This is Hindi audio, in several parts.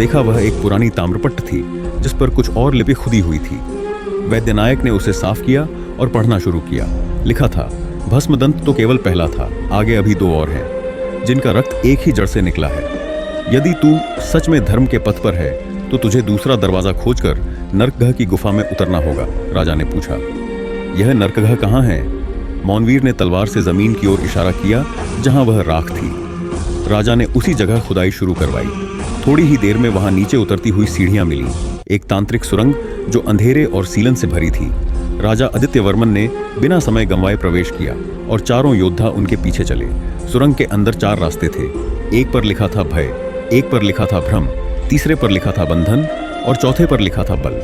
देखा वह एक पुरानी ताम्रपट्ट थी जिस पर कुछ और लिपि खुदी हुई थी। वैद्यनायक ने उसे साफ किया और पढ़ना शुरू किया। लिखा था, भस्मदंत तो केवल पहला था, आगे अभी 2 और हैं, जिनका रक्त एक ही जड़ से निकला है। यदि तू सच में धर्म के पथ पर है तो तुझे दूसरा दरवाजा खोजकर नरकगह की गुफा में उतरना होगा। राजा ने पूछा, यह नरकगह कहाँ है? मौनवीर ने तलवार से जमीन की ओर इशारा किया जहां वह राख थी। राजा ने उसी जगह खुदाई शुरू करवाई। थोड़ी ही देर में वहां नीचे उतरती हुई सीढ़ियां मिली, एक तांत्रिक सुरंग जो अंधेरे और सीलन से भरी थी। राजा आदित्यवर्मन ने बिना समय गंवाए प्रवेश किया और चारों योद्धा उनके पीछे चले। सुरंग के अंदर 4 रास्ते थे। एक पर लिखा था भय, एक पर लिखा था भ्रम, तीसरे पर लिखा था बंधन और चौथे पर लिखा था बल।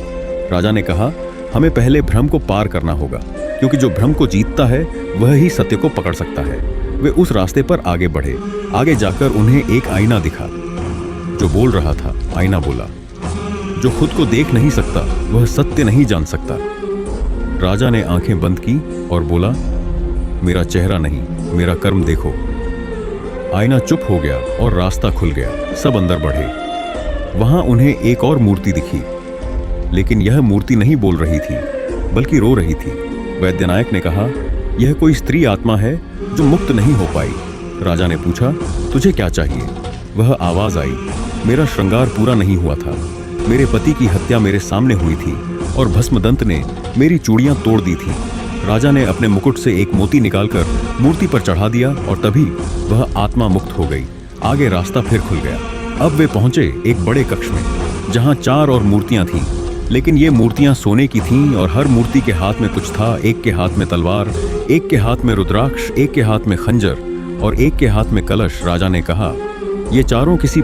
राजा ने कहा, हमें पहले भ्रम को पार करना होगा, क्योंकि जो भ्रम को जीतता है वह ही सत्य को पकड़ सकता है। वे उस रास्ते पर आगे बढ़े। आगे जाकर उन्हें एक आईना दिखा जो बोल रहा था। आईना बोला, जो खुद को देख नहीं सकता वह सत्य नहीं जान सकता। राजा ने आंखें बंद की और बोला, मेरा चेहरा नहीं, मेरा कर्म देखो। आईना चुप हो गया और रास्ता खुल गया। सब अंदर बढ़े। वहां उन्हें एक और मूर्ति दिखी, लेकिन यह मूर्ति नहीं बोल रही थी बल्कि रो रही थी। वैद्यनायक ने कहा, यह कोई स्त्री आत्मा है जो मुक्त नहीं हो पाई। राजा ने पूछा, तुझे क्या चाहिए? वह आवाज आई, मेरा श्रृंगार पूरा नहीं हुआ था। मेरे पति की हत्या मेरे सामने हुई थी और भस्मदंत ने मेरी चूड़ियां तोड़ दी थी। राजा ने अपने मुकुट से एक मोती निकालकर मूर्ति पर चढ़ा दिया और तभी वह आत्मा मुक्त हो गई। आगे रास्ता फिर खुल गया। अब वे पहुंचे एक बड़े कक्ष में जहां 4 और मूर्तियां थीं, लेकिन ये मूर्तियां सोने की थीं और हर मूर्ति के हाथ में कुछ था। एक के हाथ में तलवार, एक के हाथ में रुद्राक्ष, एक के हाथ में खंजर और एक के हाथ में कलश। राजा ने कहा, ये चारों किसी